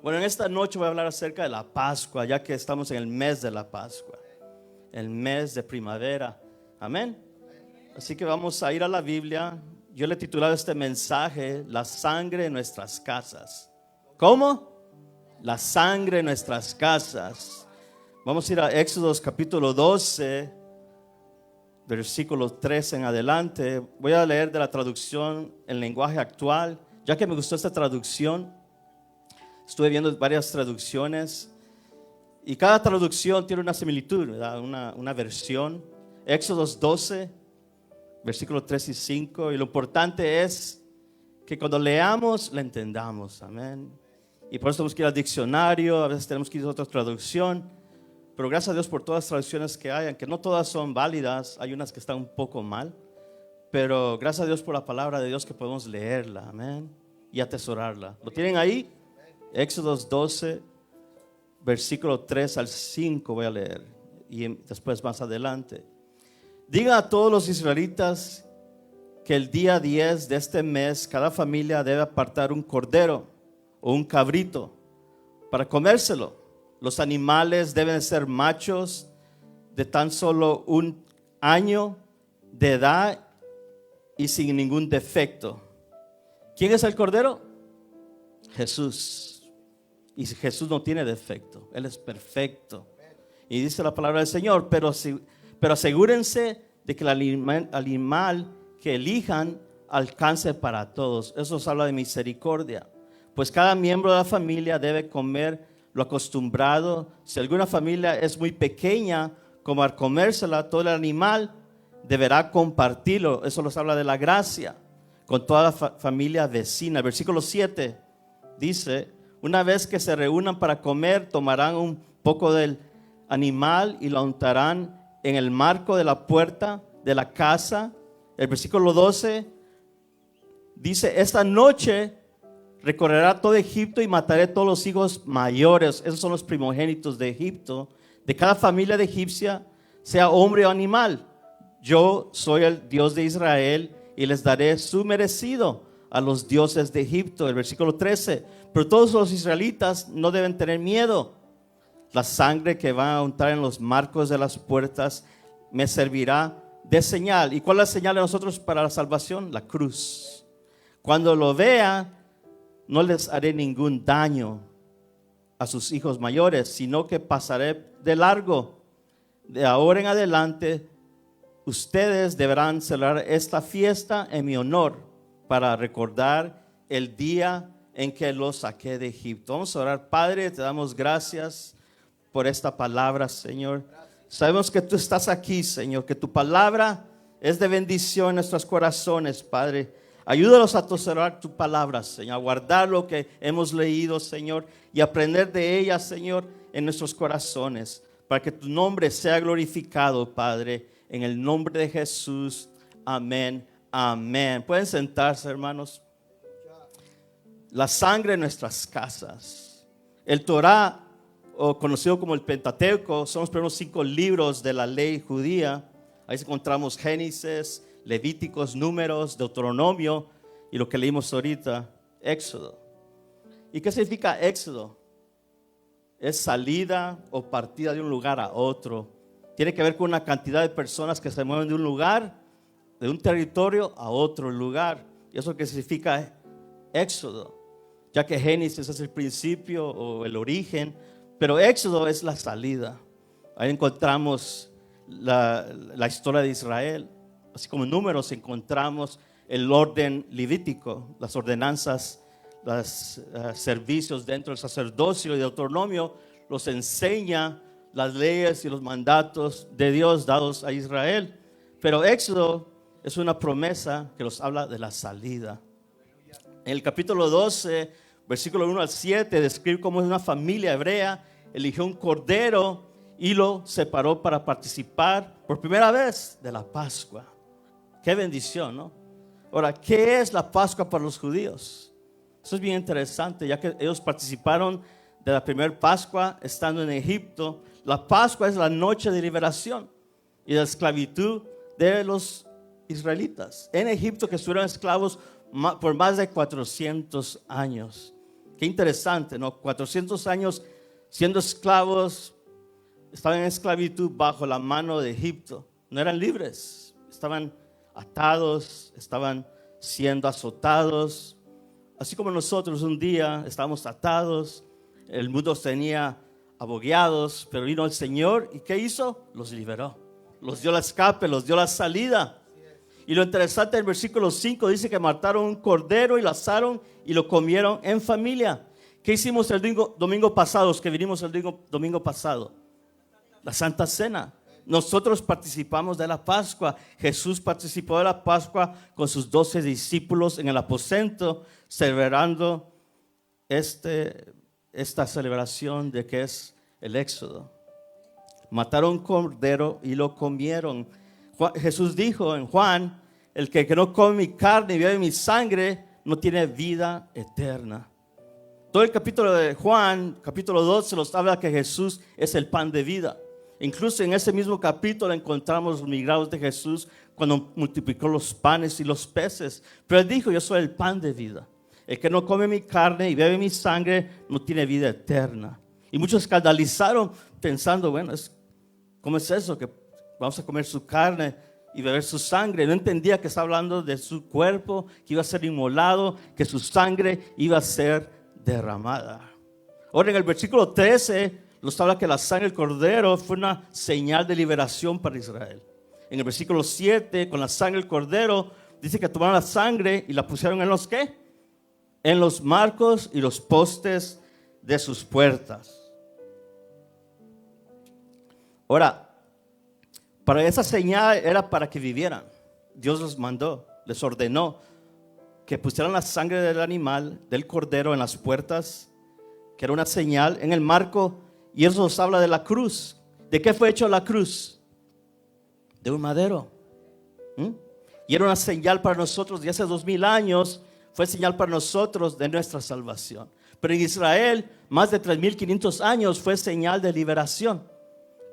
Bueno, en esta noche voy a hablar acerca de la Pascua, ya que estamos en el mes de la Pascua, el mes de primavera. Amén. Así que vamos a ir a la Biblia. Yo le he titulado este mensaje, la sangre en nuestras casas. ¿Cómo? La sangre en nuestras casas. Vamos a ir a Éxodo capítulo 12, versículo 3 en adelante. Voy a leer de la traducción en lenguaje actual, ya que me gustó esta traducción. Estuve viendo varias traducciones y cada traducción tiene una similitud, ¿verdad? Una versión. Éxodo 12, versículos 3 y 5. Y lo importante es que cuando leamos, la entendamos. Amén. Y por eso tenemos que ir al diccionario, a veces tenemos que ir a otra traducción. Pero gracias a Dios por todas las traducciones que hay, aunque no todas son válidas, hay unas que están un poco mal. Pero gracias a Dios por la palabra de Dios que podemos leerla. Amén. Y atesorarla. ¿Lo tienen ahí? Éxodo 12, versículo 3 al 5 voy a leer. Y después más adelante. Diga a todos los israelitas que el día 10 de este mes cada familia debe apartar un cordero o un cabrito para comérselo. Los animales deben ser machos de tan solo 1 año de edad y sin ningún defecto. ¿Quién es el cordero? Jesús. Y Jesús no tiene defecto, Él es perfecto. Y dice la palabra del Señor, pero asegúrense de que el animal que elijan alcance para todos. Eso nos habla de misericordia. Pues cada miembro de la familia debe comer lo acostumbrado. Si alguna familia es muy pequeña, como al comérsela, todo el animal deberá compartirlo. Eso nos habla de la gracia con toda la familia vecina. El versículo 7 dice: una vez que se reúnan para comer, tomarán un poco del animal y lo untarán en el marco de la puerta de la casa. El versículo 12 dice: esta noche recorrerá todo Egipto y mataré todos los hijos mayores. Esos son los primogénitos de Egipto, de cada familia de egipcia, sea hombre o animal. Yo soy el Dios de Israel y les daré su merecido a los dioses de Egipto. El versículo 13: pero todos los israelitas no deben tener miedo. La sangre que van a untar en los marcos de las puertas me servirá de señal. ¿Y cuál es la señal de nosotros para la salvación? La cruz. Cuando lo vean, no les haré ningún daño a sus hijos mayores, sino que pasaré de largo. De ahora en adelante, ustedes deberán celebrar esta fiesta en mi honor, para recordar el día en que los saqué de Egipto. Vamos a orar. Padre, te damos gracias por esta palabra, Señor. Sabemos que tú estás aquí, Señor, que tu palabra es de bendición en nuestros corazones, Padre. Ayúdanos a atesorar tu palabra, Señor, a guardar lo que hemos leído, Señor, y aprender de ella, Señor, en nuestros corazones, para que tu nombre sea glorificado, Padre, en el nombre de Jesús. Amén. Amén. Pueden sentarse, hermanos. La sangre en nuestras casas. El Torá, o conocido como el Pentateuco, son los primeros 5 libros de la ley judía. Ahí encontramos Génesis, Levíticos, Números, Deuteronomio y lo que leímos ahorita, Éxodo. ¿Y qué significa Éxodo? Es salida o partida de un lugar a otro. Tiene que ver con una cantidad de personas que se mueven de un lugar, de un territorio a otro lugar. Y eso que significa Éxodo, ya que Génesis es el principio o el origen, pero Éxodo es la salida. Ahí encontramos la historia de Israel. Así como en Números encontramos el orden levítico, las ordenanzas, los servicios dentro del sacerdocio. Y Deuteronomio los enseña las leyes y los mandatos de Dios dados a Israel. Pero Éxodo es una promesa que nos habla de la salida. En el capítulo 12, versículo 1 al 7, describe cómo una familia hebrea eligió un cordero y lo separó para participar por primera vez de la Pascua. Qué bendición, ¿no? Ahora, ¿qué es la Pascua para los judíos? Eso es bien interesante, ya que ellos participaron de la primera Pascua estando en Egipto. La Pascua es la noche de liberación y de esclavitud de los israelitas en Egipto, que estuvieron esclavos por más de 400 años. Qué interesante, ¿no? 400 años siendo esclavos, estaban en esclavitud bajo la mano de Egipto. No eran libres, estaban atados, estaban siendo azotados. Así como nosotros un día estábamos atados, el mundo tenía abogueados, pero vino el Señor y ¿qué hizo? Los liberó, los dio la escape, los dio la salida. Y lo interesante del versículo 5 dice que mataron un cordero y lo asaron y lo comieron en familia. ¿Qué hicimos el domingo pasado? Los que vinimos el domingo pasado. La Santa Cena. Nosotros participamos de la Pascua. Jesús participó de la Pascua con sus 12 discípulos en el aposento, celebrando esta celebración de que es el Éxodo. Mataron un cordero y lo comieron. Jesús dijo en Juan, el que no come mi carne y bebe mi sangre, no tiene vida eterna. Todo el capítulo de Juan, capítulo 12, nos habla que Jesús es el pan de vida. Incluso en ese mismo capítulo encontramos los milagros de Jesús cuando multiplicó los panes y los peces. Pero él dijo, yo soy el pan de vida. El que no come mi carne y bebe mi sangre, no tiene vida eterna. Y muchos escandalizaron pensando, bueno, ¿cómo es eso? Que vamos a comer su carne y beber su sangre. No entendía que está hablando de su cuerpo, que iba a ser inmolado, que su sangre iba a ser derramada. Ahora en el versículo 13 nos habla que la sangre del cordero fue una señal de liberación para Israel. En el versículo 7, con la sangre del cordero, dice que tomaron la sangre y la pusieron en los ¿qué? En los marcos y los postes de sus puertas. Ahora, para esa señal era para que vivieran. Dios los mandó, les ordenó que pusieran la sangre del animal, del cordero en las puertas, que era una señal en el marco, y eso nos habla de la cruz. ¿De qué fue hecho la cruz? De un madero. Y era una señal para nosotros, y hace 2000 años fue señal para nosotros de nuestra salvación. Pero en Israel, más de 3500 años fue señal de liberación.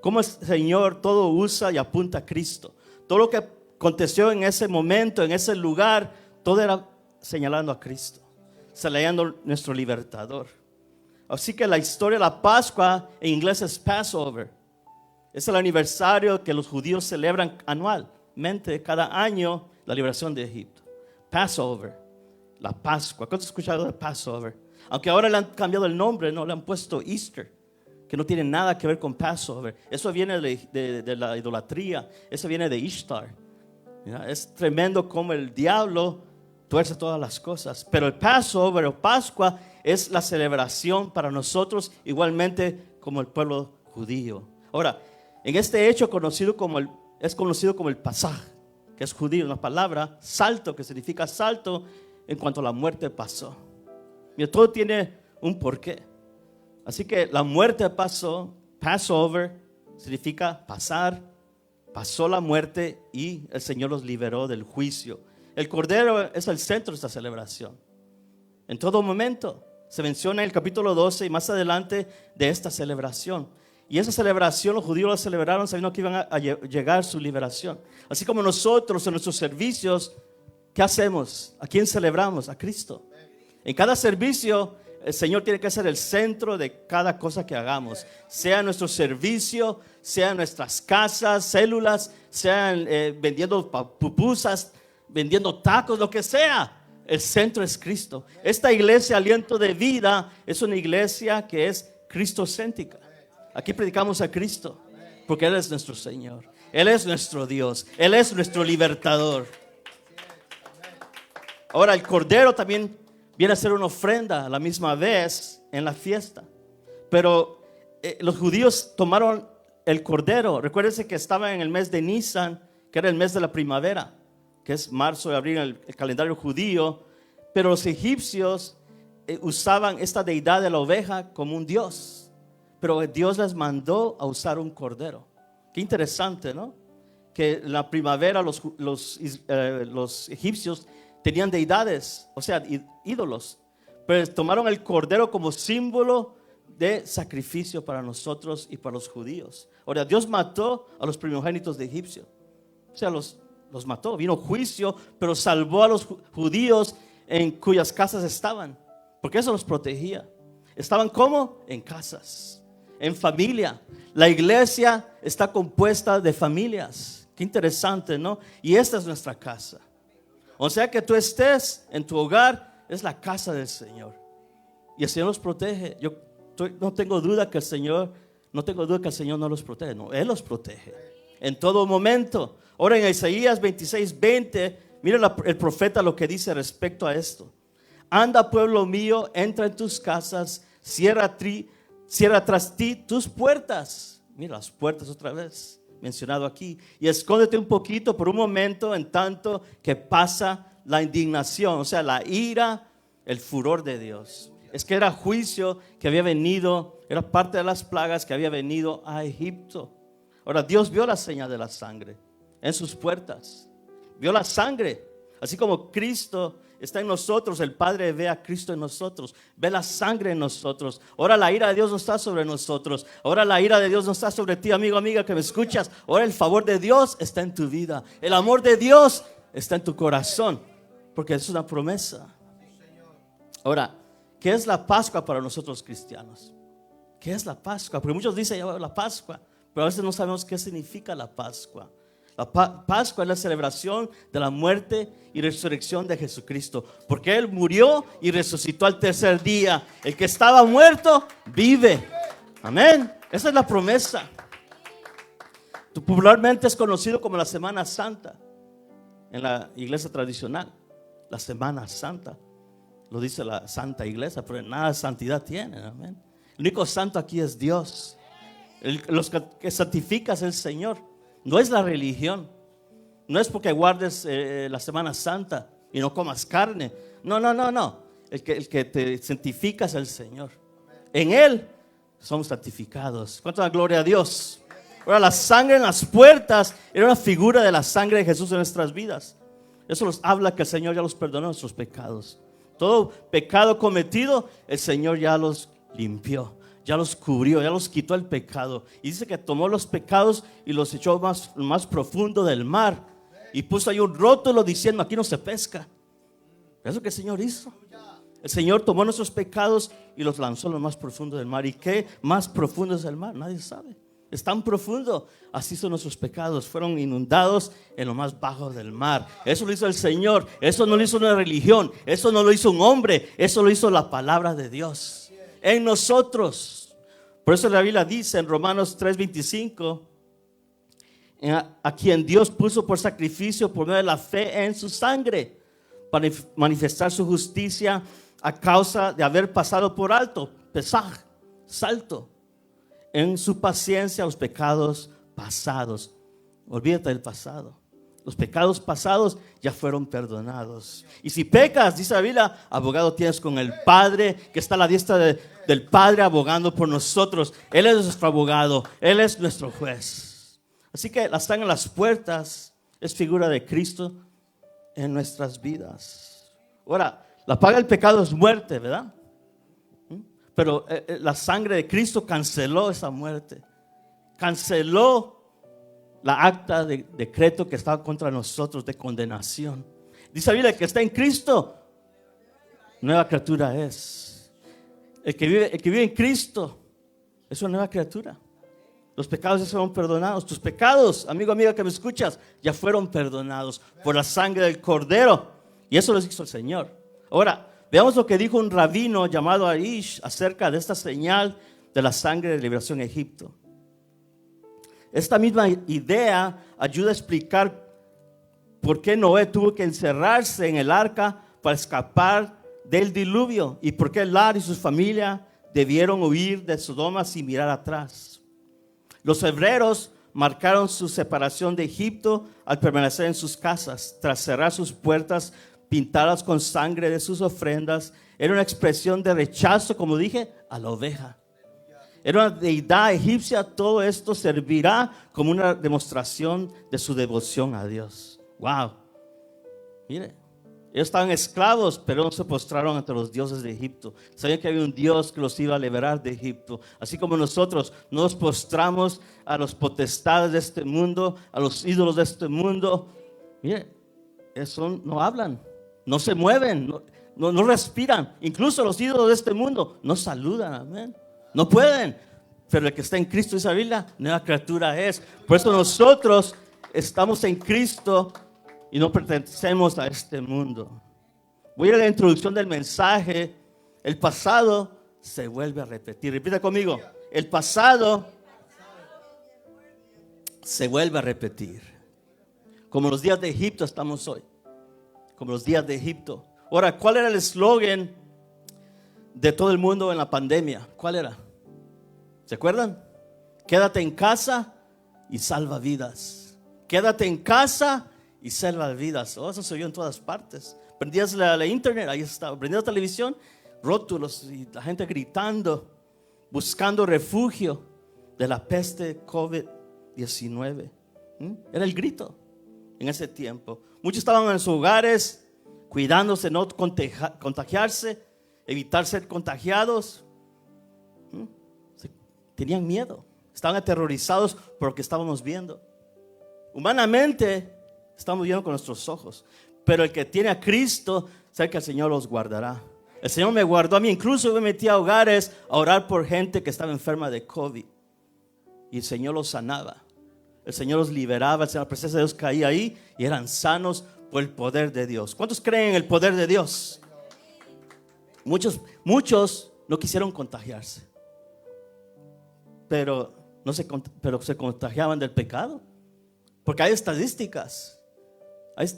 Como el Señor todo usa y apunta a Cristo. Todo lo que aconteció en ese momento, en ese lugar, todo era señalando a Cristo, señalando nuestro libertador. Así que la historia de la Pascua en inglés es Passover. Es el aniversario que los judíos celebran anualmente, cada año, la liberación de Egipto. Passover, la Pascua. ¿Cuántos han escuchado de Passover? Aunque ahora le han cambiado el nombre, no le han puesto Easter, que no tiene nada que ver con Passover. Eso viene de la idolatría, eso viene de Ishtar. Es tremendo como el diablo tuerce todas las cosas. Pero el Passover o Pascua es la celebración para nosotros, igualmente como el pueblo judío. Ahora, en este hecho es conocido como el Pasaj, que es judío, una palabra, salto, que significa salto en cuanto la muerte pasó. Mira, todo tiene un porqué. Así que la muerte pasó, Passover significa pasar, pasó la muerte y el Señor los liberó del juicio. El cordero es el centro de esta celebración. En todo momento se menciona en el capítulo 12 y más adelante de esta celebración. Y esa celebración los judíos la celebraron sabiendo que iban a llegar su liberación. Así como nosotros en nuestros servicios, ¿qué hacemos? ¿A quién celebramos? A Cristo. En cada servicio el Señor tiene que ser el centro de cada cosa que hagamos, sea nuestro servicio, sea nuestras casas, células, sean vendiendo pupusas, vendiendo tacos, lo que sea. El centro es Cristo. Esta iglesia, Aliento de Vida, es una iglesia que es cristocéntrica. Aquí predicamos a Cristo porque Él es nuestro Señor, Él es nuestro Dios, Él es nuestro libertador. Ahora el cordero también viene a ser una ofrenda a la misma vez en la fiesta. Pero los judíos tomaron el cordero. Recuérdense que estaba en el mes de Nisan, que era el mes de la primavera, que es marzo y abril en el calendario judío. Pero los egipcios usaban esta deidad de la oveja como un dios. Pero Dios les mandó a usar un cordero. Qué interesante, ¿no? Que en la primavera los egipcios tenían deidades, o sea, ídolos, pero tomaron el cordero como símbolo de sacrificio para nosotros y para los judíos. Ahora, Dios mató a los primogénitos de Egipcio, o sea, los mató, vino juicio, pero salvó a los judíos en cuyas casas estaban. porque eso los protegía. Estaban como en casas, en familia. La iglesia está compuesta de familias. Qué interesante, ¿no? Y esta es nuestra casa. O sea que tú estés en tu hogar, es la casa del Señor. Y el Señor los protege. No tengo duda que el Señor no los protege. No, Él los protege en todo momento. Ahora en Isaías 26:20, mira el profeta lo que dice respecto a esto. Anda, pueblo mío, entra en tus casas, cierra tras ti tus puertas. Mira las puertas otra vez, mencionado aquí. Y escóndete un poquito por un momento, en tanto que pasa la indignación, o sea, la ira, el furor de Dios. Es que era juicio que había venido, era parte de las plagas que había venido a Egipto. Ahora Dios vio la señal de la sangre en sus puertas. Vio la sangre, así como Cristo está en nosotros, el Padre ve a Cristo en nosotros, ve la sangre en nosotros. Ahora la ira de Dios no está sobre nosotros. Ahora la ira de Dios no está sobre ti, amigo, amiga, que me escuchas. Ahora el favor de Dios está en tu vida. El amor de Dios está en tu corazón, porque es una promesa. Ahora, ¿qué es la Pascua para nosotros cristianos? ¿Qué es la Pascua? Porque muchos dicen la Pascua, pero a veces no sabemos qué significa la Pascua. La Pascua es la celebración de la muerte y resurrección de Jesucristo, porque Él murió y resucitó al tercer día. El que estaba muerto vive. Amén. Esa es la promesa. Popularmente es conocido como la Semana Santa en la iglesia tradicional. La Semana Santa lo dice la Santa Iglesia, pero nada de santidad tiene. Amén. El único santo aquí es Dios. Los que santifica es el Señor. No es la religión. No es porque guardes la Semana Santa y no comas carne. No. El que te santifica es el Señor. En Él somos santificados. ¿Cuánto da gloria a Dios? Ahora, la sangre en las puertas era una figura de la sangre de Jesús en nuestras vidas. Eso nos habla que el Señor ya los perdonó nuestros pecados. Todo pecado cometido, el Señor ya los limpió, ya los cubrió, ya los quitó el pecado. Y dice que tomó los pecados y los echó más profundo del mar. Y puso ahí un rótulo diciendo: aquí no se pesca. Es lo que el Señor hizo. El Señor tomó nuestros pecados y los lanzó en lo más profundo del mar. ¿Y qué más profundo es el mar? Nadie sabe. Es tan profundo. Así son nuestros pecados. Fueron inundados en lo más bajo del mar. Eso lo hizo el Señor. Eso no lo hizo una religión. Eso no lo hizo un hombre. Eso lo hizo la palabra de Dios en nosotros. Por eso la Biblia dice en Romanos 3:25, a quien Dios puso por sacrificio por medio de la fe en su sangre, para manifestar su justicia a causa de haber pasado por alto, pesaj, salto, en su paciencia los pecados pasados. Olvídate del pasado. Los pecados pasados ya fueron perdonados. Y si pecas, dice la Biblia, abogado tienes con el Padre, que está a la diestra del Padre abogando por nosotros. Él es nuestro abogado, Él es nuestro juez. Así que la sangre en las puertas es figura de Cristo en nuestras vidas. Ahora, la paga del pecado es muerte, ¿verdad? Pero la sangre de Cristo canceló esa muerte. Canceló la acta de decreto que estaba contra nosotros de condenación. Dice la Biblia que está en Cristo, nueva criatura es. El que vive en Cristo es una nueva criatura. Los pecados ya fueron perdonados. Tus pecados, amigo, amiga que me escuchas, ya fueron perdonados por la sangre del Cordero. Y eso lo hizo el Señor. Ahora, veamos lo que dijo un rabino llamado Arish acerca de esta señal de la sangre de liberación en Egipto. Esta misma idea ayuda a explicar por qué Noé tuvo que encerrarse en el arca para escapar del diluvio y por qué Lot y su familia debieron huir de Sodoma sin mirar atrás. Los hebreos marcaron su separación de Egipto al permanecer en sus casas, tras cerrar sus puertas pintadas con sangre de sus ofrendas. Era una expresión de rechazo, como dije, a la oveja. Era una deidad egipcia. Todo esto servirá como una demostración de su devoción a Dios. Wow. Mire, ellos estaban esclavos, pero no se postraron ante los dioses de Egipto. Sabían que había un Dios que los iba a liberar de Egipto. Así como nosotros no nos postramos a los potestades de este mundo, a los ídolos de este mundo. Mire, eso no hablan, no se mueven, no respiran. Incluso los ídolos de este mundo no saludan, amén. No pueden. Pero el que está en Cristo, dice la Biblia, nueva criatura es. Por eso nosotros estamos en Cristo y no pertenecemos a este mundo. Voy a ir a la introducción del mensaje. El pasado se vuelve a repetir. Repita conmigo. El pasado se vuelve a repetir. Como los días de Egipto estamos hoy. Como los días de Egipto. Ahora, ¿cuál era el eslogan de todo el mundo en la pandemia? ¿Cuál era? ¿Se acuerdan? Quédate en casa y salva vidas. Quédate en casa y salva vidas. Oh, eso se oyó en todas partes. Prendías la internet, ahí estaba. Prendías la televisión, rótulos y la gente gritando, buscando refugio de la peste COVID-19. Era el grito en ese tiempo. Muchos estaban en sus hogares cuidándose, no contagiarse, evitar ser contagiados. Tenían miedo, estaban aterrorizados por lo que estábamos viendo. Humanamente estamos viendo con nuestros ojos, pero el que tiene a Cristo sabe que el Señor los guardará. El Señor me guardó a mí. Incluso me metí a hogares a orar por gente que estaba enferma de COVID y el Señor los sanaba. El Señor los liberaba. La presencia de Dios caía ahí y eran sanos por el poder de Dios. ¿Cuántos creen en el poder de Dios? Muchos no quisieron contagiarse, pero se contagiaban del pecado. Porque hay estadísticas.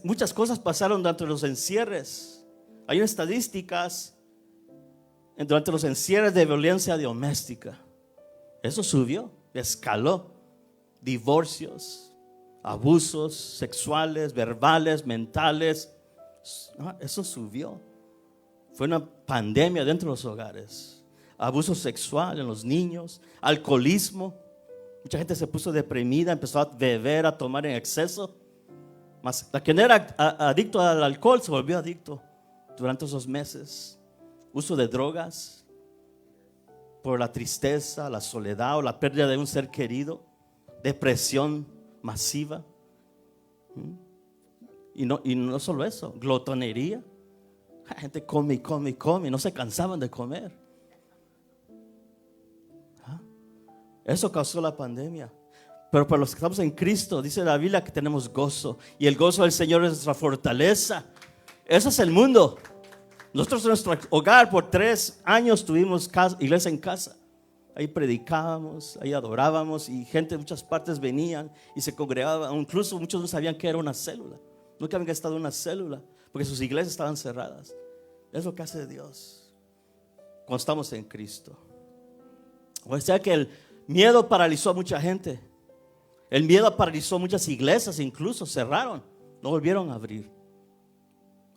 Muchas cosas pasaron durante los encierres. Hay estadísticas durante los encierres de violencia doméstica. Eso subió, escaló. Divorcios, abusos sexuales, verbales, mentales. Eso subió. Fue una pandemia dentro de los hogares. Abuso sexual en los niños, alcoholismo. Mucha gente se puso deprimida, empezó a beber, a tomar en exceso. Mas la que no era adicto al alcohol se volvió adicto durante esos meses. Uso de drogas por la tristeza, la soledad o la pérdida de un ser querido. Depresión masiva. Y no solo eso, glotonería. La gente come y come y come, no se cansaban de comer. Eso causó la pandemia. Pero para los que estamos en Cristo, dice la Biblia que tenemos gozo. Y el gozo del Señor es nuestra fortaleza. Eso es el mundo. Nosotros en nuestro hogar por 3 años tuvimos iglesia en casa. Ahí predicábamos, ahí adorábamos y gente de muchas partes venían y se congregaban. Incluso muchos no sabían que era una célula. Nunca habían estado en una célula porque sus iglesias estaban cerradas. Es lo que hace Dios cuando estamos en Cristo. O sea que el miedo paralizó a mucha gente. El miedo paralizó muchas iglesias, incluso cerraron, no volvieron a abrir.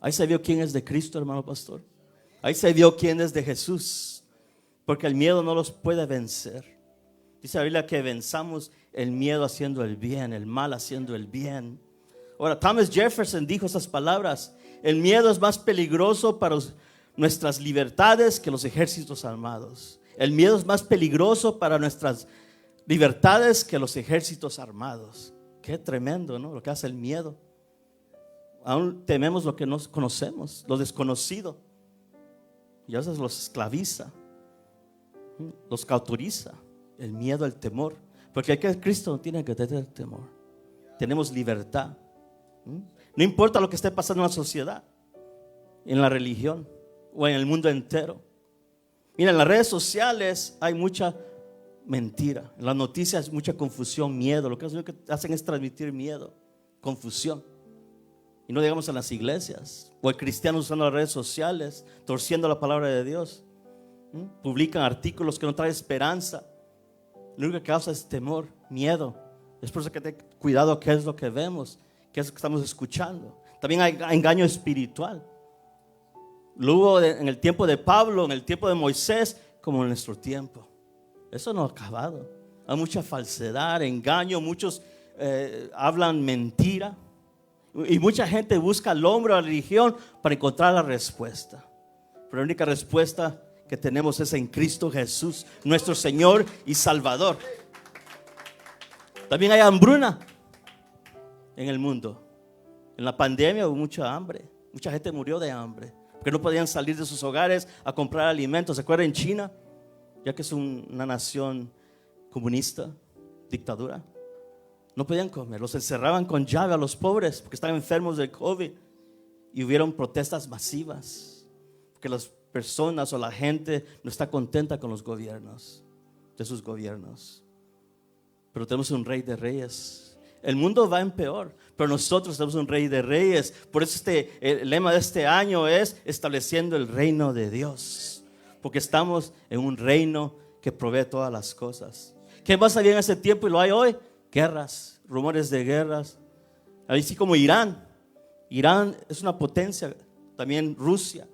Ahí se vio quién es de Cristo, hermano pastor. Ahí se vio quién es de Jesús. Porque el miedo no los puede vencer. Dice la Biblia que venzamos el miedo haciendo el bien, el mal haciendo el bien. Ahora, Thomas Jefferson dijo esas palabras: el miedo es más peligroso para nuestras libertades que los ejércitos armados. El miedo es más peligroso para nuestras libertades que los ejércitos armados. Qué tremendo, ¿no? Lo que hace el miedo. Aún tememos lo que no conocemos, lo desconocido. Y a veces los esclaviza, los cauteriza. El miedo, el temor. Porque el que es Cristo no tiene que tener temor. Tenemos libertad. No importa lo que esté pasando en la sociedad, en la religión o en el mundo entero. Mira, en las redes sociales hay mucha mentira. En las noticias hay mucha confusión, miedo. Lo que hacen es transmitir miedo, confusión. Y no digamos en las iglesias. O el cristiano usando las redes sociales, torciendo la palabra de Dios. Publican artículos que no traen esperanza. Lo único que causa es temor, miedo. Es por eso que ten cuidado qué es lo que vemos, qué es lo que estamos escuchando. También hay engaño espiritual. Lo hubo en el tiempo de Pablo, en el tiempo de Moisés, como en nuestro tiempo. Eso no ha acabado. Hay mucha falsedad, engaño. Muchos hablan mentira. Y mucha gente busca al hombre o a la religión para encontrar la respuesta. Pero la única respuesta que tenemos es en Cristo Jesús, nuestro Señor y Salvador. También hay hambruna en el mundo. En la pandemia hubo mucha hambre. Mucha gente murió de hambre. porque no podían salir de sus hogares a comprar alimentos. ¿Se acuerdan en China? Ya que es una nación comunista, dictadura. No podían comer, los encerraban con llave a los pobres porque estaban enfermos de COVID. Y hubieron protestas masivas porque las personas o la gente no está contenta con los gobiernos, de sus gobiernos. Pero tenemos un rey de reyes. El mundo va en peor, pero nosotros tenemos un rey de reyes. Por eso el lema de este año es estableciendo el reino de Dios, porque estamos en un reino que provee todas las cosas. ¿Qué más había en ese tiempo y lo hay hoy? Guerras, rumores de guerras. Así como Irán. Irán es una potencia, también Rusia,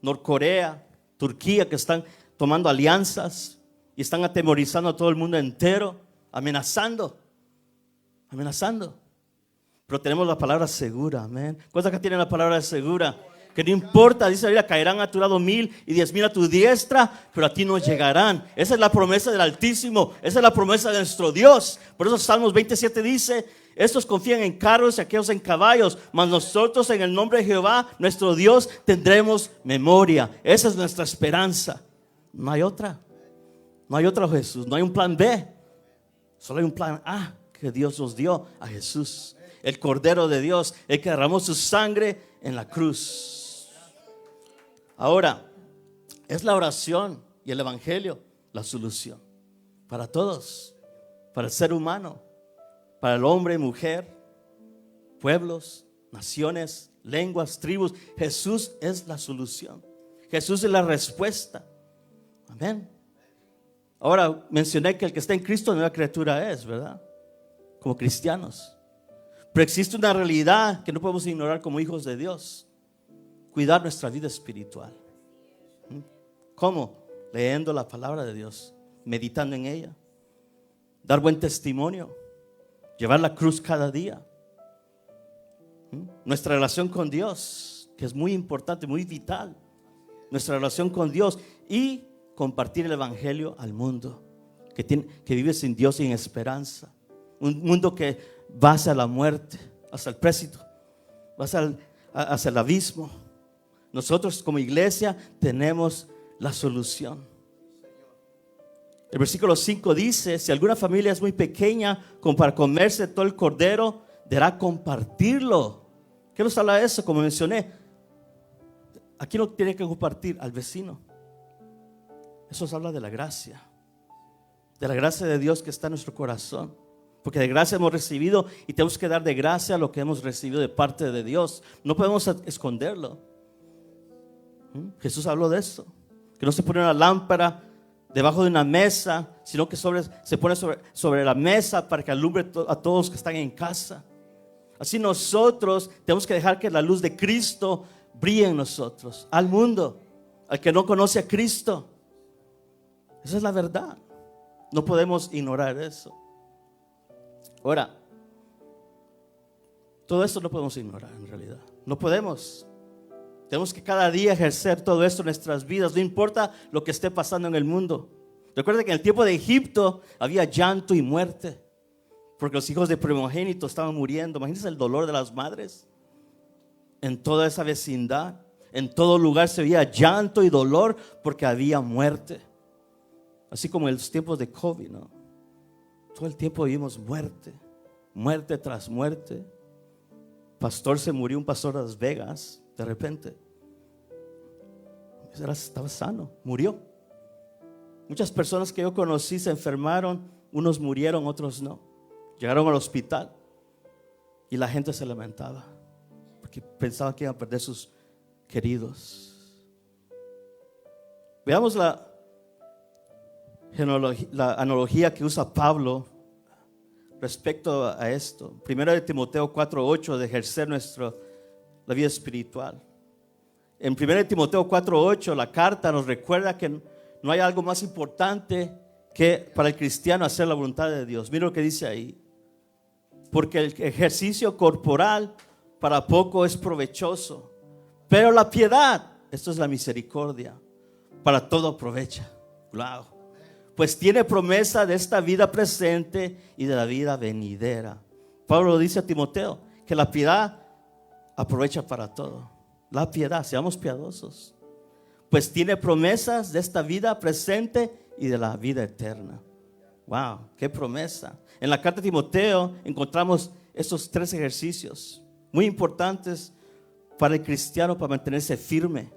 Norcorea, Turquía, que están tomando alianzas y están atemorizando a todo el mundo entero, amenazando. Pero tenemos la palabra segura, amén. ¿Cuántos acá tienen la palabra segura? Que no importa, dice la Biblia, caerán a tu lado 1000 y 10,000 a tu diestra, pero a ti no llegarán. Esa es la promesa del Altísimo, esa es la promesa de nuestro Dios. Por eso Salmos 27 dice: estos confían en carros y aquellos en caballos, mas nosotros en el nombre de Jehová, nuestro Dios, tendremos memoria. Esa es nuestra esperanza. No hay otra. No hay otro Jesús, no hay un plan B. Solo hay un plan A que Dios nos dio a Jesús, el Cordero de Dios, el que derramó su sangre en la cruz. Ahora, es la oración y el evangelio la solución para todos, para el ser humano, para el hombre y mujer, pueblos, naciones, lenguas, tribus. Jesús es la solución. Jesús es la respuesta. Amén. Ahora mencioné que el que está en Cristo nueva criatura es, ¿verdad? Como cristianos. Pero existe una realidad que no podemos ignorar como hijos de Dios: cuidar nuestra vida espiritual. ¿Cómo? Leyendo la palabra de Dios, meditando en ella, dar buen testimonio, llevar la cruz cada día. Nuestra relación con Dios, que es muy importante, muy vital. Nuestra relación con Dios y compartir el evangelio al mundo que vive sin Dios, sin esperanza. Un mundo que va hacia la muerte, hacia el précipito, va hacia el abismo. Nosotros como iglesia tenemos la solución. El versículo 5 dice: si alguna familia es muy pequeña como para comerse todo el cordero, deberá compartirlo. ¿Qué nos habla de eso? Como mencioné, aquí no tiene que compartir al vecino. Eso nos habla de la gracia de Dios que está en nuestro corazón. Porque de gracia hemos recibido y tenemos que dar de gracia lo que hemos recibido de parte de Dios. No podemos esconderlo. Jesús habló de eso, que no se pone una lámpara debajo de una mesa, sino que se pone sobre la mesa para que alumbre a todos que están en casa. Así nosotros tenemos que dejar que la luz de Cristo brille en nosotros, al mundo, al que no conoce a Cristo. Esa es la verdad. No podemos ignorar eso. Ahora, todo esto no podemos ignorar en realidad. No podemos. Tenemos que cada día ejercer todo esto en nuestras vidas, no importa lo que esté pasando en el mundo. Recuerda que en el tiempo de Egipto había llanto y muerte, porque los hijos de primogénito estaban muriendo. Imagínense el dolor de las madres. En toda esa vecindad, en todo lugar se veía llanto y dolor porque había muerte. Así como en los tiempos de COVID, ¿no? Todo el tiempo vivimos muerte, muerte tras muerte. Pastor se murió, un pastor de Las Vegas, de repente. Estaba sano, murió. Muchas personas que yo conocí se enfermaron, unos murieron, otros no. Llegaron al hospital y la gente se lamentaba porque pensaban que iban a perder sus queridos. Veamos la analogía que usa Pablo respecto a esto. Primero de Timoteo 4:8, de ejercer la vida espiritual. En 1 Timoteo 4:8 la carta nos recuerda que no hay algo más importante que para el cristiano hacer la voluntad de Dios. Mira lo que dice ahí: porque el ejercicio corporal para poco es provechoso, pero la piedad, esto es la misericordia, para todo aprovecha. Wow. Pues tiene promesa de esta vida presente y de la vida venidera. Pablo dice a Timoteo que la piedad aprovecha para todo. La piedad, seamos piadosos. Pues tiene promesas de esta vida presente y de la vida eterna. Wow, qué promesa. En la carta de Timoteo encontramos estos 3 ejercicios muy importantes para el cristiano, para mantenerse firme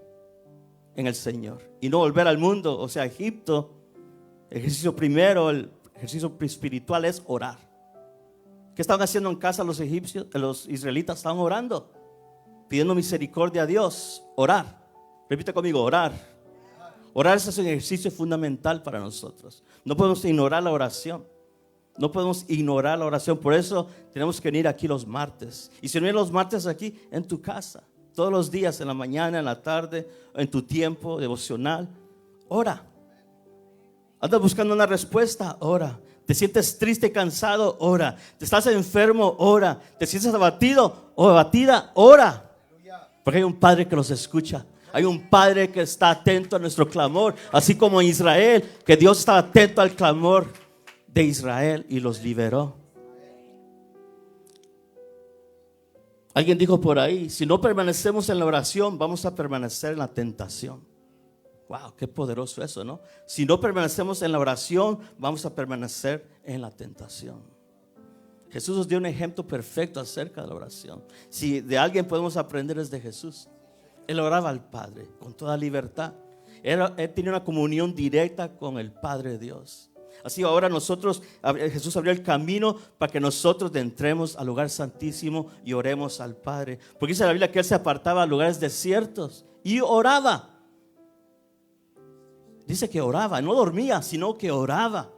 en el Señor y no volver al mundo, o sea, a Egipto. El ejercicio primero, el ejercicio espiritual es orar. ¿Qué estaban haciendo en casa los egipcios? Los israelitas estaban orando, pidiendo misericordia a Dios. Orar. Repite conmigo, orar. Orar es un ejercicio fundamental para nosotros. No podemos ignorar la oración. No podemos ignorar la oración. Por eso tenemos que venir aquí los martes. Y si no vienes los martes aquí, en tu casa. Todos los días, en la mañana, en la tarde, en tu tiempo devocional. Ora. Andas buscando una respuesta, ora. Te sientes triste, cansado, ora. Te estás enfermo, ora. Te sientes abatido o abatida, ora. Porque hay un Padre que los escucha. Hay un Padre que está atento a nuestro clamor. Así como en Israel, que Dios estaba atento al clamor de Israel y los liberó. Alguien dijo por ahí, si no permanecemos en la oración, vamos a permanecer en la tentación. Wow, qué poderoso eso, ¿no? Si no permanecemos en la oración, vamos a permanecer en la tentación. Jesús nos dio un ejemplo perfecto acerca de la oración. Si de alguien podemos aprender es de Jesús. Él oraba al Padre con toda libertad. Él tenía una comunión directa con el Padre Dios. Así ahora Jesús abrió el camino para que nosotros entremos al lugar santísimo y oremos al Padre. Porque dice la Biblia que Él se apartaba a lugares desiertos y oraba. Dice que oraba, no dormía, sino que oraba.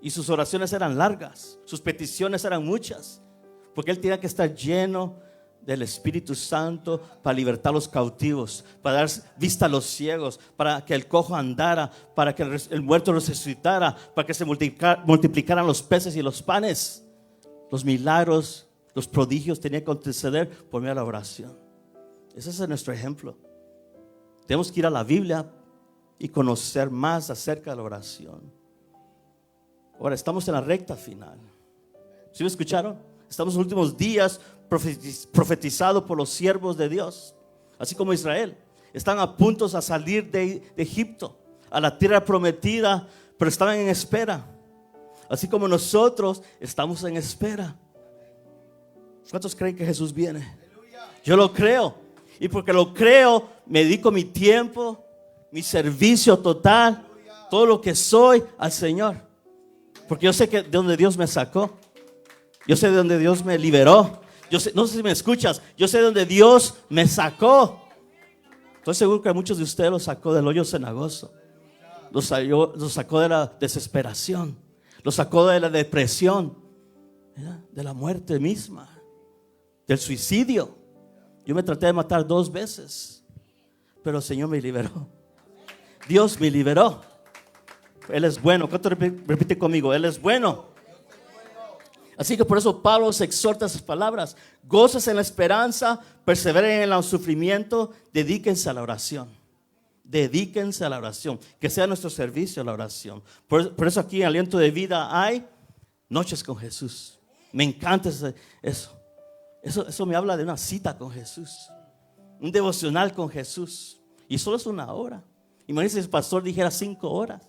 Y sus oraciones eran largas, sus peticiones eran muchas. Porque Él tenía que estar lleno del Espíritu Santo para libertar a los cautivos, para dar vista a los ciegos, para que el cojo andara, para que el muerto resucitara, para que se multiplicaran los peces y los panes. Los milagros, los prodigios tenían que anteceder por medio de la oración. Ese es nuestro ejemplo. Tenemos que ir a la Biblia y conocer más acerca de la oración. Ahora estamos en la recta final. ¿Sí me escucharon? Estamos en los últimos días profetizado por los siervos de Dios, así como Israel. Están a punto a salir de Egipto a la tierra prometida, pero estaban en espera. Así como nosotros estamos en espera. ¿Cuántos creen que Jesús viene? Yo lo creo. Y porque lo creo, me dedico mi tiempo, mi servicio total, todo lo que soy al Señor. Porque yo sé que de donde Dios me sacó. Yo sé de donde Dios me liberó. Yo sé, no sé si me escuchas. Yo sé de donde Dios me sacó. Estoy seguro que muchos de ustedes los sacó del hoyo cenagoso. Los sacó de la desesperación. Los sacó de la depresión, ¿verdad? De la muerte misma, del suicidio. Yo me traté de matar 2 veces, pero el Señor me liberó. Dios me liberó. Él es bueno. ¿Cuánto repite conmigo? Él es bueno. Así que por eso Pablo se exhorta sus palabras. Gócense en la esperanza, perseveren en el sufrimiento, dedíquense a la oración. Dedíquense a la oración. Que sea nuestro servicio la oración. Por eso aquí en Aliento de Vida hay noches con Jesús. Me encanta eso. Eso me habla de una cita con Jesús. Un devocional con Jesús. Y solo es 1 hora. Imagínense si el pastor dijera 5 horas.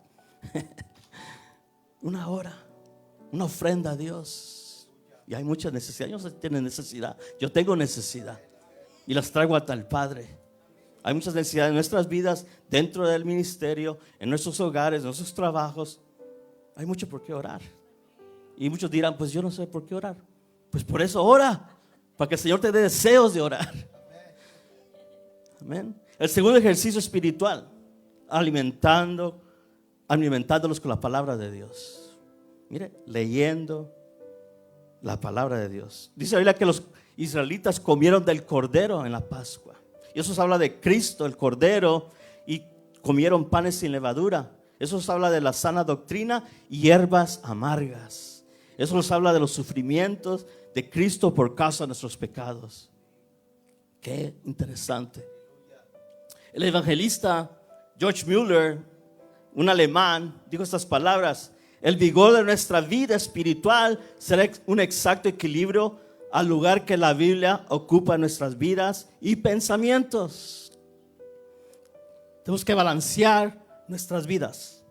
1 hora. Una ofrenda a Dios. Y hay mucha necesidad. Yo sé que tienen necesidad. Yo tengo necesidad. Y las traigo hasta el Padre. Hay muchas necesidades en nuestras vidas, dentro del ministerio, en nuestros hogares, en nuestros trabajos. Hay mucho por qué orar. Y muchos dirán, pues yo no sé por qué orar. Pues por eso ora. Para que el Señor te dé deseos de orar. Amén. El segundo ejercicio espiritual. Alimentándolos con la palabra de Dios. Mire, leyendo la palabra de Dios. Dice la Biblia que los israelitas comieron del cordero en la Pascua. Y eso habla de Cristo, el cordero, y comieron panes sin levadura. Eso nos habla de la sana doctrina y hierbas amargas. Eso nos habla de los sufrimientos de Cristo por causa de nuestros pecados. Qué interesante. El evangelista George Müller, un alemán, dijo estas palabras: el vigor de nuestra vida espiritual será un exacto equilibrio al lugar que la Biblia ocupa en nuestras vidas y pensamientos. Tenemos que balancear nuestras vidas.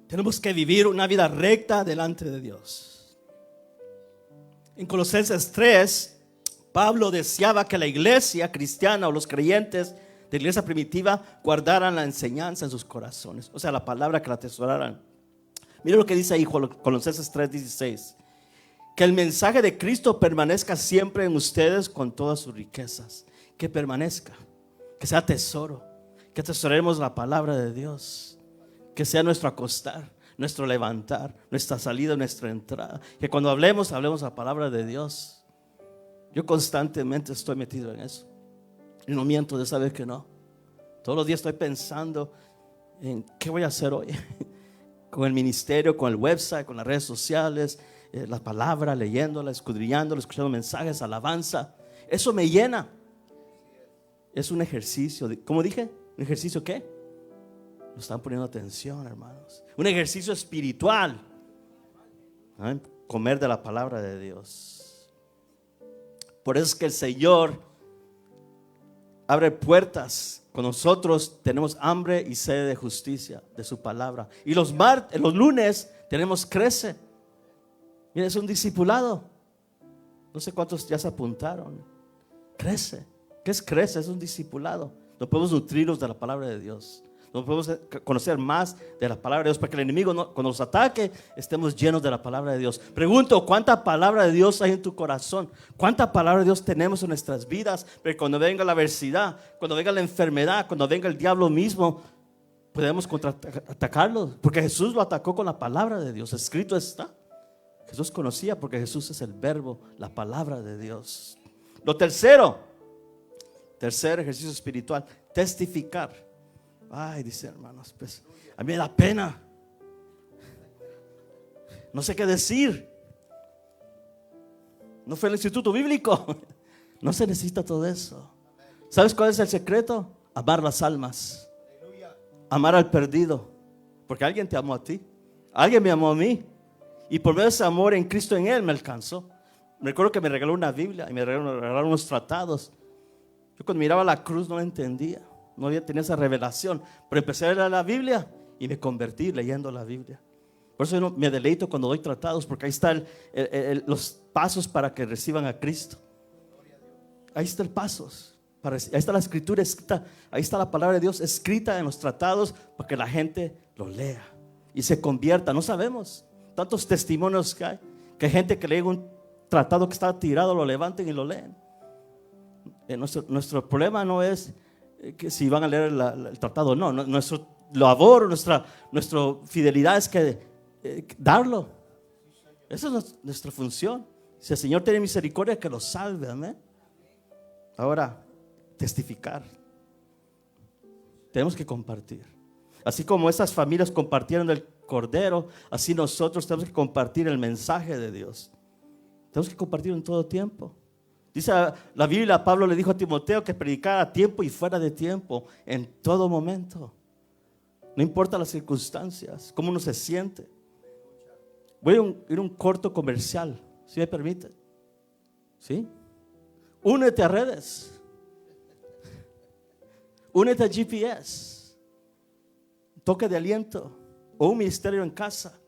Tenemos que vivir una vida recta delante de Dios. En Colosenses 3, Pablo deseaba que la iglesia cristiana o los creyentes de la iglesia primitiva guardaran la enseñanza en sus corazones. O sea, la palabra, que la atesoraran. Mira lo que dice ahí Colosenses 3:16. Que el mensaje de Cristo permanezca siempre en ustedes con todas sus riquezas. Que permanezca, que sea tesoro, que atesoremos la palabra de Dios, que sea nuestro acostar, nuestro levantar, nuestra salida, nuestra entrada, que cuando hablemos la palabra de Dios. Yo constantemente estoy metido en eso y no miento de saber que no. Todos los días estoy pensando en qué voy a hacer hoy con el ministerio, con el website, con las redes sociales, la palabra, leyéndola, escudriñándola, escuchando mensajes, alabanza. Eso me llena. Es un ejercicio, ¿cómo dije? ¿Un ejercicio qué? No están poniendo atención, hermanos. Un ejercicio espiritual. ¿Eh? Comer de la palabra de Dios. Por eso es que el Señor abre puertas cuando nosotros tenemos hambre y sed de justicia, de su palabra. Y los lunes tenemos crece. Mira, es un discipulado. No sé cuántos ya se apuntaron. Crece. ¿Qué es crece? Es un discipulado. Nos podemos nutrirnos de la palabra de Dios. Nos podemos conocer más de la palabra de Dios para que el enemigo cuando nos ataque estemos llenos de la palabra de Dios. Pregunto, ¿cuánta palabra de Dios hay en tu corazón? ¿Cuánta palabra de Dios tenemos en nuestras vidas? Pero cuando venga la adversidad, cuando venga la enfermedad, cuando venga el diablo mismo, podemos contraatacarlo, porque Jesús lo atacó con la palabra de Dios. Escrito está. Jesús conocía, porque Jesús es el verbo, la palabra de Dios. Lo tercer ejercicio espiritual, testificar. Ay, dice hermanos, pues a mí me da pena. No sé qué decir. No fue al instituto bíblico. No se necesita todo eso. ¿Sabes cuál es el secreto? Amar las almas. Amar al perdido. Porque alguien te amó a ti. Alguien me amó a mí. Y por medio de ese amor en Cristo, en Él me alcanzó. Me recuerdo que me regaló una Biblia y me regalaron unos tratados. Yo cuando miraba la cruz no la entendía. No había tenido esa revelación. Pero empecé a leer la Biblia y me convertí leyendo la Biblia. Por eso yo me deleito cuando doy tratados, porque ahí están los pasos para que reciban a Cristo. Ahí está el pasos. Ahí está la escritura escrita. Ahí está la palabra de Dios escrita en los tratados para que la gente lo lea y se convierta. No sabemos. Tantos testimonios que hay. Que hay gente que lee un tratado que está tirado, lo levanten y lo leen. Nuestro problema no es que si van a leer el tratado, no. Nuestro labor, nuestra fidelidad es que darlo. Esa es nuestra función. Si el Señor tiene misericordia, que lo salve, amén. Ahora, testificar. Tenemos que compartir. Así como esas familias compartieron el Cordero, así nosotros tenemos que compartir el mensaje de Dios. Tenemos que compartirlo en todo tiempo. Dice la Biblia, Pablo le dijo a Timoteo que predicara a tiempo y fuera de tiempo, en todo momento. No importa las circunstancias, cómo uno se siente. Voy a ir a un corto comercial, si me permite. ¿Sí? Únete a redes. Únete a GPS. Toque de aliento. O un ministerio en casa.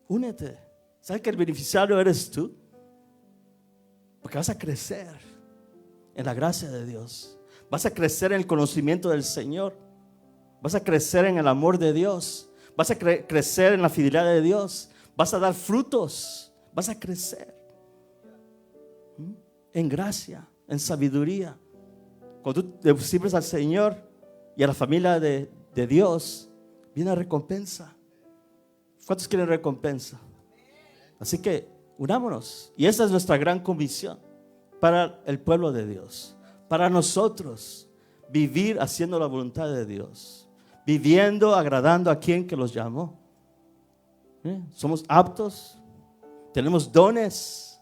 Únete. ¿Sabes que el beneficiario eres tú? Porque vas a crecer en la gracia de Dios. Vas a crecer en el conocimiento del Señor. Vas a crecer en el amor de Dios. Vas a crecer en la fidelidad de Dios. Vas a dar frutos. Vas a crecer en gracia, en sabiduría. Cuando tú te sirves al Señor y a la familia de Dios, viene la recompensa. ¿Cuántos quieren recompensa? Así que unámonos. Y esa es nuestra gran comisión para el pueblo de Dios. Para nosotros, vivir haciendo la voluntad de Dios. Viviendo, agradando a quien que los llamó. Somos aptos. Tenemos dones.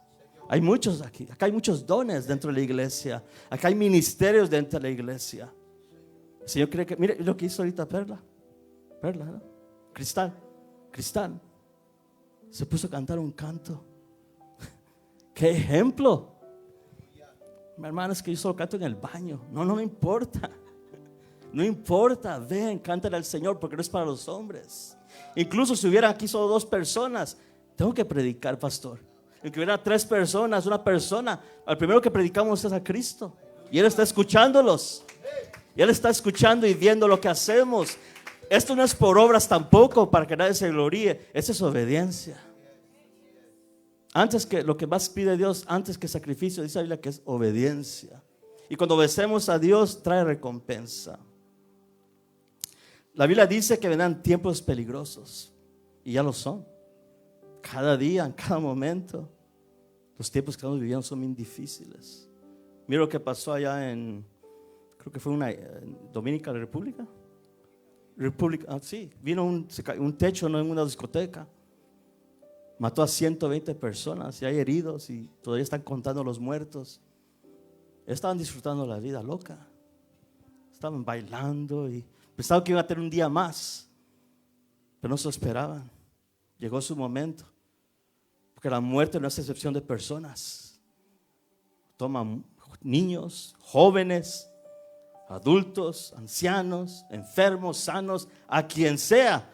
Hay muchos aquí. Acá hay muchos dones dentro de la iglesia. Acá hay ministerios dentro de la iglesia. El Señor cree que, mire lo que hizo ahorita Perla, ¿no? Cristal. se puso a cantar un canto. ¡Qué ejemplo! Mi hermano, es que yo solo canto en el baño. No me importa. No importa, ven, cántale al Señor, porque no es para los hombres. Incluso si hubiera aquí solo 2 personas, tengo que predicar, pastor. Aunque hubiera 3 personas, una persona, al primero que predicamos es a Cristo. Y Él está escuchándolos. Y Él está escuchando y viendo lo que hacemos. Esto no es por obras tampoco, para que nadie se gloríe. Esa es obediencia. Antes que lo que más pide Dios, antes que sacrificio, dice la Biblia que es obediencia. Y cuando obedecemos a Dios, trae recompensa. La Biblia dice que vendrán tiempos peligrosos. Y ya lo son. Cada día, en cada momento. Los tiempos que estamos viviendo son bien difíciles. Mira lo que pasó allá en, creo que fue en Dominicana República. Sí, vino un techo, ¿no?, en una discoteca. Mató a 120 personas y hay heridos y todavía están contando los muertos. Estaban disfrutando la vida loca. Estaban bailando y pensaban que iban a tener un día más, pero no se lo esperaban. Llegó su momento, porque la muerte no es excepción de personas. Toman niños, jóvenes, adultos, ancianos, enfermos, sanos, a quien sea.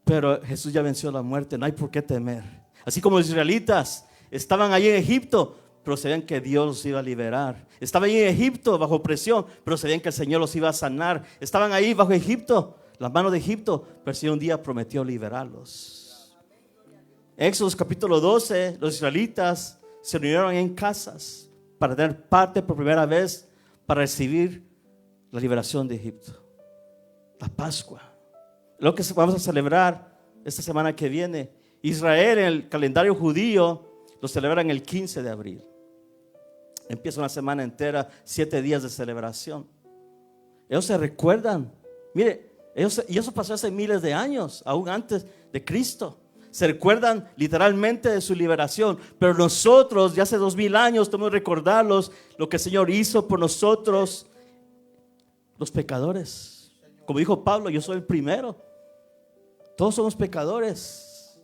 Pero Jesús ya venció la muerte, no hay por qué temer. Así como los israelitas estaban allí en Egipto, pero sabían que Dios los iba a liberar. Estaban ahí en Egipto bajo presión, pero sabían que el Señor los iba a sanar. Estaban ahí bajo Egipto, las manos de Egipto, pero el Señor un día prometió liberarlos. En Éxodo capítulo 12, los israelitas se reunieron en casas para tener parte por primera vez para recibir la liberación de Egipto, la Pascua. Lo que vamos a celebrar esta semana que viene. Israel en el calendario judío lo celebran el 15 de abril. Empieza una semana entera, 7 días de celebración. Ellos se recuerdan, mire, y eso pasó hace miles de años, aún antes de Cristo. Se recuerdan literalmente de su liberación, pero nosotros ya hace 2000 años tenemos que recordarlos, lo que el Señor hizo por nosotros, los pecadores. Como dijo Pablo, yo soy el primero. Todos somos pecadores,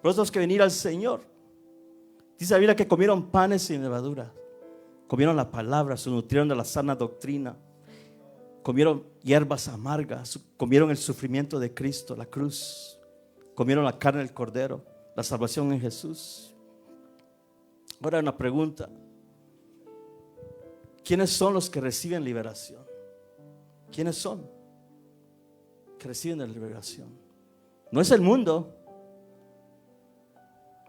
por eso tenemos que venir al Señor. Dice la Biblia que comieron panes sin levadura, comieron la palabra, se nutrieron de la sana doctrina, comieron hierbas amargas, comieron el sufrimiento de Cristo, la cruz, comieron la carne del cordero, la salvación en Jesús. Ahora una pregunta: ¿quiénes son los que reciben liberación? ¿Quiénes son que reciben la liberación? No es el mundo,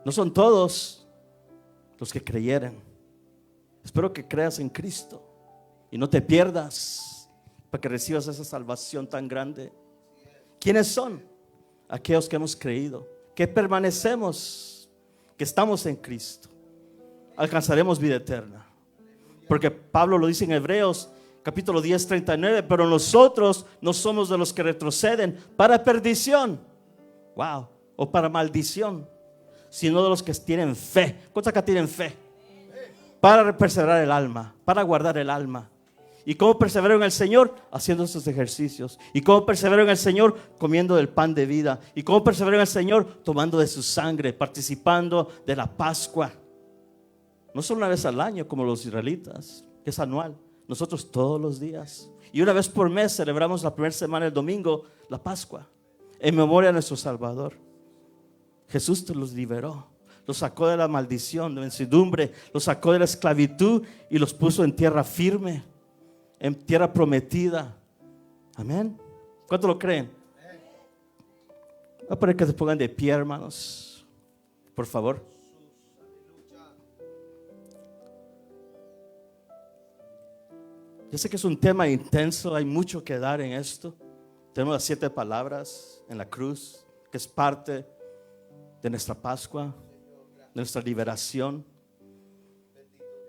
no son todos los que creyeren. Espero que creas en Cristo y no te pierdas para que recibas esa salvación tan grande. ¿Quiénes son? Aquellos que hemos creído, que permanecemos, que estamos en Cristo. Alcanzaremos vida eterna, porque Pablo lo dice en Hebreos capítulo 10, 39, pero nosotros no somos de los que retroceden para perdición, wow, o para maldición, sino de los que tienen fe. ¿Cuántos acá tienen fe? Para perseverar el alma, para guardar el alma. ¿Y cómo persevero en el Señor? Haciendo estos ejercicios. ¿Y cómo persevero en el Señor? Comiendo del pan de vida. ¿Y cómo persevero en el Señor? Tomando de su sangre, participando de la Pascua. No solo una vez al año como los israelitas, que es anual. Nosotros todos los días. Y una vez por mes celebramos la primera semana, el domingo, la Pascua, en memoria de nuestro Salvador. Jesús te los liberó, los sacó de la maldición, de vencidumbre, los sacó de la esclavitud y los puso en tierra firme, en tierra prometida. Amén. ¿Cuántos lo creen? Voy a poner que se pongan de pie, hermanos, por favor. Yo sé que es un tema intenso, hay mucho que dar en esto. Tenemos las 7 palabras en la cruz, que es parte de nuestra Pascua, de nuestra liberación.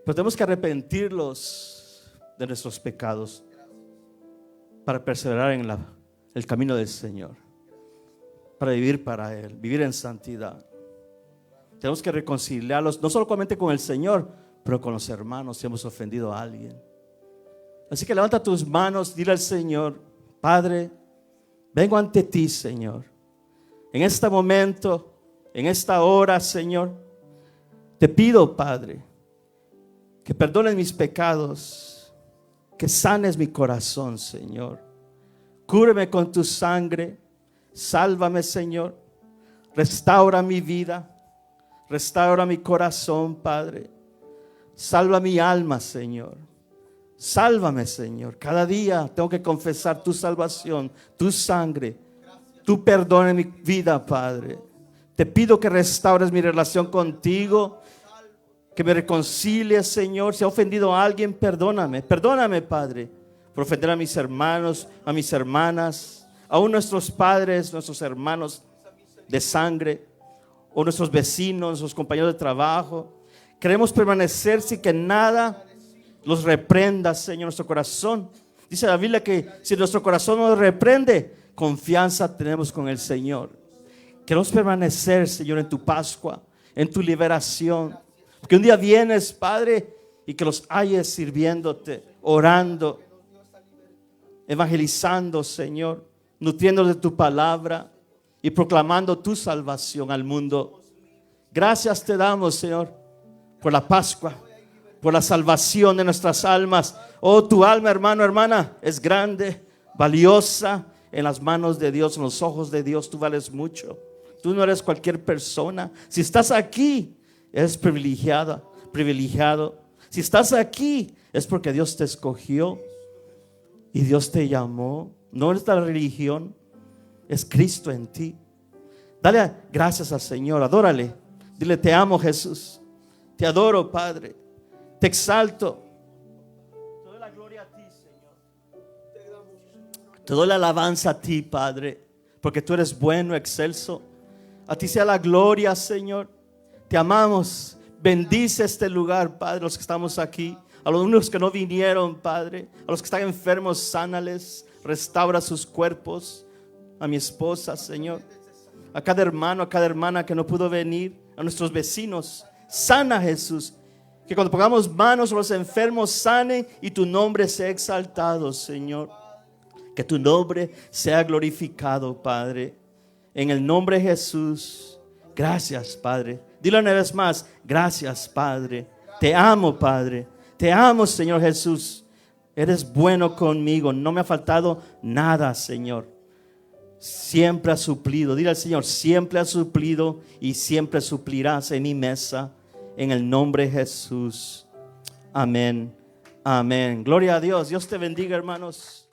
Pero tenemos que arrepentirlos de nuestros pecados para perseverar en el camino del Señor, para vivir para Él, vivir en santidad. Tenemos que reconciliarlos, no solamente con el Señor, pero con los hermanos si hemos ofendido a alguien. Así que levanta tus manos, dile al Señor: Padre, vengo ante ti, Señor, en este momento, en esta hora, Señor, te pido, Padre, que perdones mis pecados, que sanes mi corazón, Señor. Cúreme con tu sangre, sálvame, Señor. Restaura mi vida, restaura mi corazón, Padre. Salva mi alma, Señor. Sálvame, Señor. Cada día tengo que confesar tu salvación, tu sangre, tu perdón en mi vida, Padre. Te pido que restaures mi relación contigo, que me reconcilies, Señor. Si he ofendido a alguien, perdóname. Perdóname, Padre, por ofender a mis hermanos, a mis hermanas, aún nuestros padres, nuestros hermanos de sangre, o nuestros vecinos, nuestros compañeros de trabajo. Queremos permanecer sin que nada los reprenda, Señor, nuestro corazón. Dice la Biblia que si nuestro corazón nos reprende, confianza tenemos con el Señor. Queremos permanecer, Señor, en tu Pascua, en tu liberación. Que un día vienes, Padre, y que los hayas sirviéndote, orando, evangelizando, Señor, nutriéndolos de tu palabra y proclamando tu salvación al mundo. Gracias te damos, Señor, por la Pascua, por la salvación de nuestras almas. Oh, tu alma, hermano, hermana, es grande, valiosa en las manos de Dios, en los ojos de Dios. Tú vales mucho. Tú no eres cualquier persona. Si estás aquí, eres privilegiada, privilegiado. Si estás aquí, es porque Dios te escogió y Dios te llamó. No es la religión, es Cristo en ti. Dale gracias al Señor, adórale. Dile, te amo, Jesús. Te adoro, Padre. Te exalto. Te doy la gloria a ti, Señor. Te doy la alabanza a ti, Padre, porque tú eres bueno, excelso. A ti sea la gloria, Señor. Te amamos. Bendice este lugar, Padre, los que estamos aquí. A los únicos que no vinieron, Padre. A los que están enfermos, sánales. Restaura sus cuerpos. A mi esposa, Señor. A cada hermano, a cada hermana que no pudo venir. A nuestros vecinos. Sana, Jesús. Que cuando pongamos manos a los enfermos, sanen y tu nombre sea exaltado, Señor. Que tu nombre sea glorificado, Padre. En el nombre de Jesús. Gracias, Padre. Dilo una vez más. Gracias, Padre. Te amo, Padre. Te amo, Señor Jesús. Eres bueno conmigo. No me ha faltado nada, Señor. Siempre has suplido. Dile al Señor, siempre has suplido y siempre suplirás en mi mesa. En el nombre de Jesús. Amén. Amén. Gloria a Dios. Dios te bendiga, hermanos.